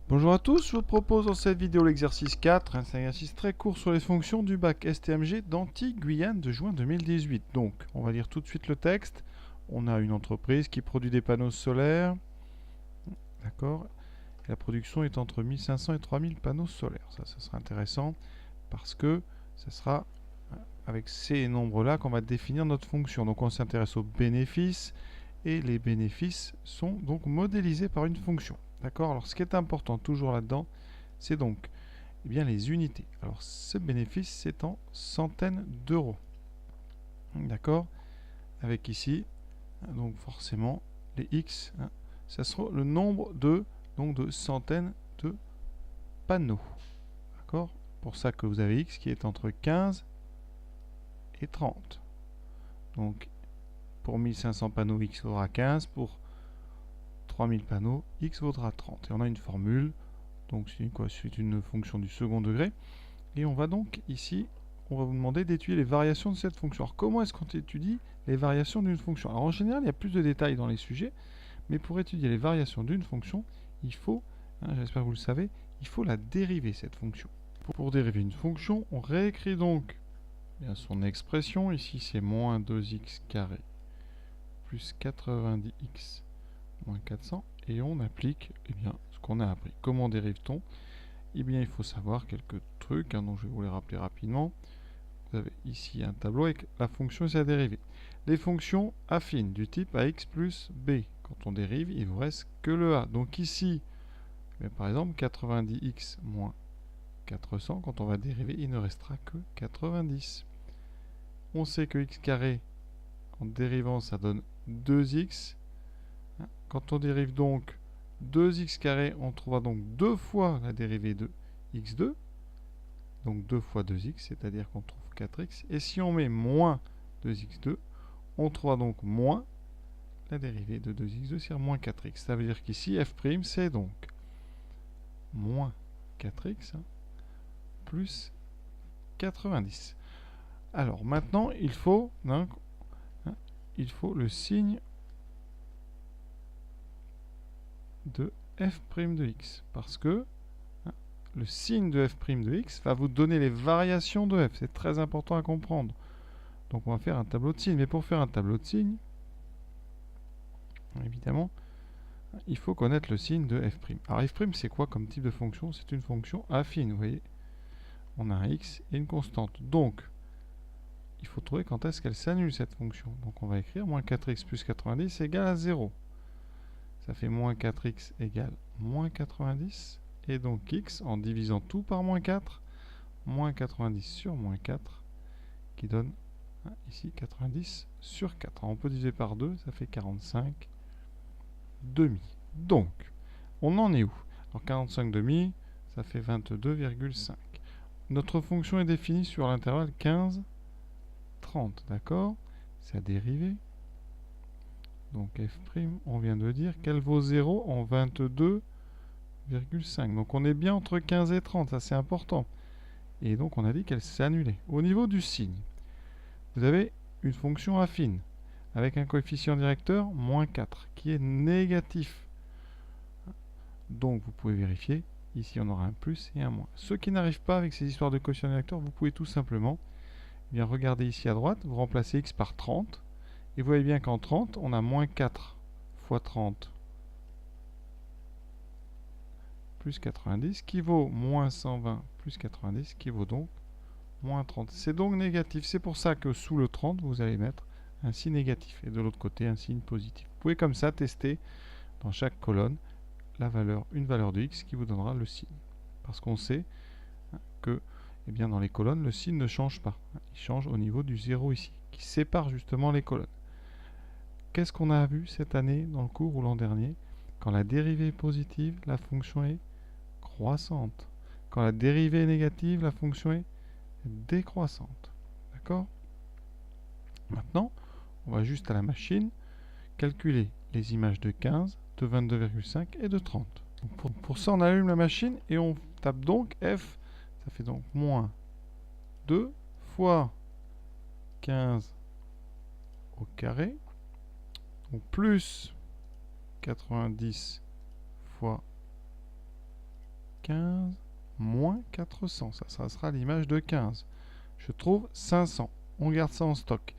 Bonjour à tous, je vous propose dans cette vidéo l'exercice 4, c'est un exercice très court sur les fonctions du bac STMG d'Antilles-Guyane de juin 2018. Donc, on va lire tout de suite le texte. On a une entreprise qui produit des panneaux solaires, d'accord. La production est entre 1500 et 3000 panneaux solaires. Ça sera intéressant parce que ça sera avec ces nombres-là qu'on va définir notre fonction. Donc, on s'intéresse aux bénéfices et les bénéfices sont donc modélisés par une fonction. D'accord. Alors, ce qui est important toujours là-dedans, c'est donc bien les unités. Alors, ce bénéfice, c'est en centaines d'euros. D'accord. Avec ici, donc forcément, les X, ça sera le nombre de centaines de panneaux. D'accord. Pour ça que vous avez X qui est entre 15 et 30. Donc, pour 1500 panneaux, X vaudra 15. Pour 3000 panneaux, X vaudra 30. Et on a une formule. Donc, c'est quoi? C'est une fonction du second degré. Et on va donc ici, on va vous demander d'étudier les variations de cette fonction. Alors, comment est-ce qu'on étudie les variations d'une fonction? Alors, en général, il y a plus de détails dans les sujets. Mais pour étudier les variations d'une fonction, il faut, j'espère que vous le savez, il faut la dériver, cette fonction. Pour dériver une fonction, on réécrit donc son expression. Ici, c'est moins 2x carré plus 90x moins 400. Et on applique ce qu'on a appris. Comment dérive-t-on? Eh bien, il faut savoir quelques trucs dont je vais vous les rappeler rapidement. Vous avez ici un tableau avec la fonction et sa dérivée. Les fonctions affines du type ax plus b. Quand on dérive, il ne vous reste que le a. Donc ici, par exemple, 90x moins 400, quand on va dériver, il ne restera que 90. On sait que x carré, en dérivant, ça donne 2x. Quand on dérive donc 2x carré, on trouvera donc 2 fois la dérivée de x2. Donc 2 fois 2x, c'est-à-dire qu'on trouve 4x. Et si on met moins 2x2, on trouvera donc moins la dérivée de 2x2, c'est moins 4x. Ça veut dire qu'ici, f', c'est donc moins 4x plus 90. Alors maintenant, il faut le signe de f' de x. Parce que le signe de f' de x va vous donner les variations de f. C'est très important à comprendre. Donc on va faire un tableau de signes. Mais pour faire un tableau de signes, évidemment, il faut connaître le signe de f'. Alors f', c'est quoi comme type de fonction? C'est une fonction affine, vous voyez. On a un x et une constante. Donc, il faut trouver quand est-ce qu'elle s'annule, cette fonction. Donc on va écrire moins 4x plus 90 égale à 0. Ça fait moins 4x égale moins 90. Et donc x, en divisant tout par moins 4, moins 90 sur moins 4, qui donne ici 90 sur 4. Alors on peut diviser par 2, ça fait 45 demi. Donc, on en est où? Alors 45 demi, ça fait 22,5. Notre fonction est définie sur l'intervalle 15, 30, d'accord? Sa dérivée. Donc f', on vient de dire qu'elle vaut 0 en 22,5. Donc on est bien entre 15 et 30, ça c'est important. Et donc on a dit qu'elle s'est annulée. Au niveau du signe, vous avez une fonction affine avec un coefficient directeur moins 4 qui est négatif. Donc vous pouvez vérifier. Ici on aura un plus et un moins. Ceux qui n'arrivent pas avec ces histoires de coefficient directeur, vous pouvez tout simplement regarder ici à droite, vous remplacez x par 30. Et vous voyez bien qu'en 30, on a moins 4 fois 30 plus 90 qui vaut moins 120 plus 90 qui vaut donc moins 30. C'est donc négatif. C'est pour ça que sous le 30, vous allez mettre un signe négatif et de l'autre côté un signe positif. Vous pouvez comme ça tester dans chaque colonne une valeur de x qui vous donnera le signe. Parce qu'on sait que dans les colonnes, le signe ne change pas. Il change au niveau du 0 ici, qui sépare justement les colonnes. Qu'est-ce qu'on a vu cette année dans le cours ou l'an dernier? Quand la dérivée est positive, la fonction est croissante. Quand la dérivée est négative, la fonction est décroissante. D'accord? Maintenant, on va juste à la machine calculer les images de 15, de 22,5 et de 30. Donc pour ça, on allume la machine et on tape donc f. Ça fait donc moins 2 fois 15 au carré. Donc plus 90 fois 15 moins 400. Ça sera l'image de 15. Je trouve 500. On garde ça en stock.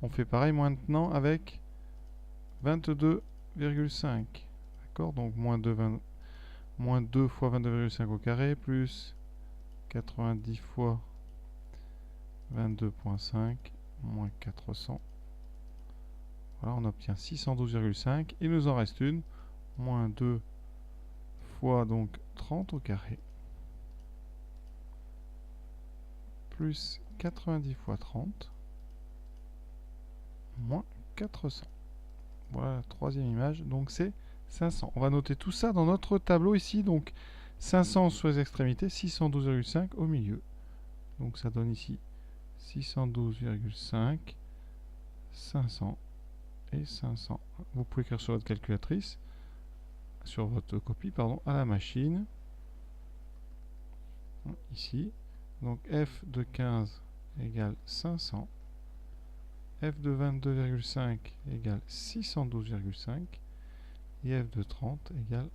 On fait pareil maintenant avec 22,5. D'accord? Donc moins 2 fois 22,5 au carré plus 90 fois 22,5 moins 400. Voilà, on obtient 612,5. Il nous en reste une. Moins 2 fois donc 30 au carré. Plus 90 fois 30. Moins 400. Voilà la troisième image. Donc c'est 500. On va noter tout ça dans notre tableau ici. Donc 500 sur les extrémités, 612,5 au milieu. Donc ça donne ici 612,5, 500 et 500. Vous pouvez écrire sur votre calculatrice, sur votre copie, pardon, à la machine. Ici. Donc f de 15 égale 500. F de 22,5 égale 612,5. Et f de 30 égale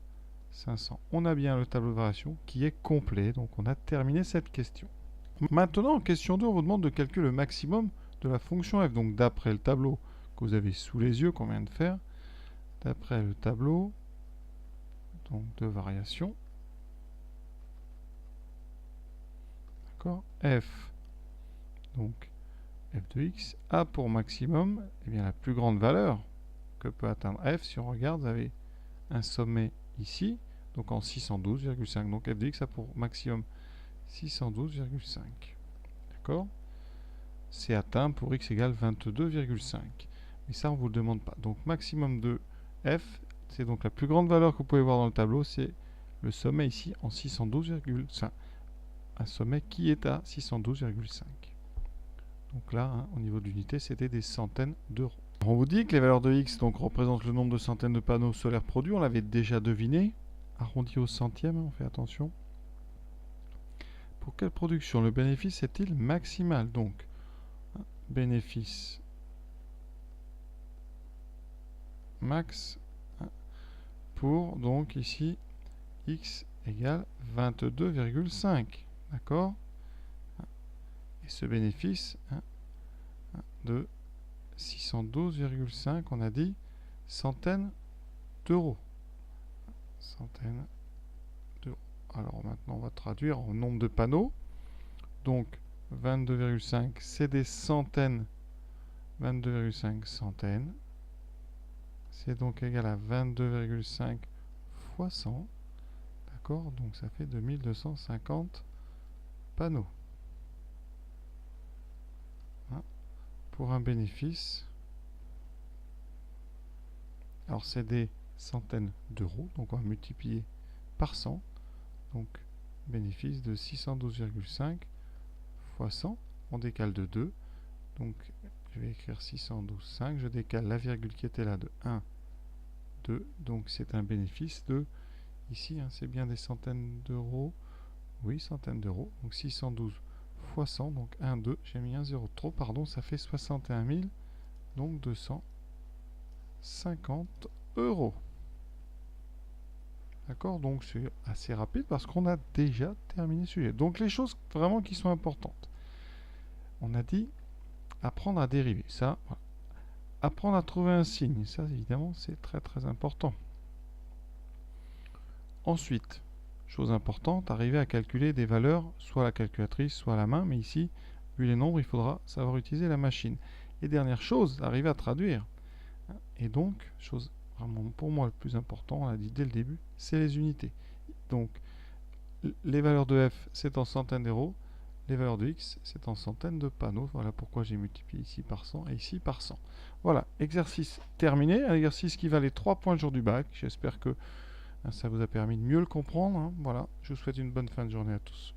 500. On a bien le tableau de variation qui est complet. Donc on a terminé cette question. Maintenant, en question 2, on vous demande de calculer le maximum de la fonction f. Donc d'après le tableau que vous avez sous les yeux qu'on vient de faire, d'après le tableau donc de variation, d'accord, f, donc f de x, a pour maximum eh bien, la plus grande valeur que peut atteindre f. Si on regarde, vous avez un sommet ici, donc en 612,5. Donc f de x a pour maximum 612,5. D'accord? C'est atteint pour x égale 22,5. Mais ça, on ne vous le demande pas. Donc maximum de f, c'est donc la plus grande valeur que vous pouvez voir dans le tableau, c'est le sommet ici en 612,5. Un sommet qui est à 612,5. Donc là, hein, au niveau de l'unité, c'était des centaines d'euros. On vous dit que les valeurs de x donc, représentent le nombre de centaines de panneaux solaires produits. On l'avait déjà deviné. Arrondi au centième, on fait attention. Pour quelle production le bénéfice est-il maximal? Donc, bénéfice max pour, donc ici, x égale 22,5. D'accord? Et ce bénéfice de 612,5, on a dit centaines d'euros. Centaines d'euros. Alors maintenant, on va traduire en nombre de panneaux. Donc 22,5, c'est des centaines. 22,5 centaines. C'est donc égal à 22,5 fois 100. D'accord? Donc ça fait 2250 panneaux. Pour un bénéfice, alors c'est des centaines d'euros, donc on va multiplier par 100, donc bénéfice de 612,5 fois 100, on décale de 2, donc je vais écrire 612,5, je décale la virgule qui était là de 1, 2, donc c'est un bénéfice de, ici hein, c'est bien des centaines d'euros, oui centaines d'euros, donc 612 fois 100, donc 1, 2, j'ai mis un 0 de trop, pardon, ça fait 61 000, donc 250 euros. D'accord, donc c'est assez rapide parce qu'on a déjà terminé le sujet. Donc les choses vraiment qui sont importantes. On a dit apprendre à dériver, ça, voilà. Apprendre à trouver un signe, ça évidemment c'est très très important. Ensuite, chose importante, arriver à calculer des valeurs, soit à la calculatrice, soit à la main, mais ici, vu les nombres, il faudra savoir utiliser la machine. Et dernière chose, arriver à traduire. Et donc, chose vraiment pour moi le plus important, on l'a dit dès le début, c'est les unités. Donc, les valeurs de f, c'est en centaines d'euros, les valeurs de x, c'est en centaines de panneaux. Voilà pourquoi j'ai multiplié ici par 100 et ici par 100. Voilà, exercice terminé, un exercice qui valait 3 points le jour du bac. J'espère que ça vous a permis de mieux le comprendre. Hein. Voilà, je vous souhaite une bonne fin de journée à tous.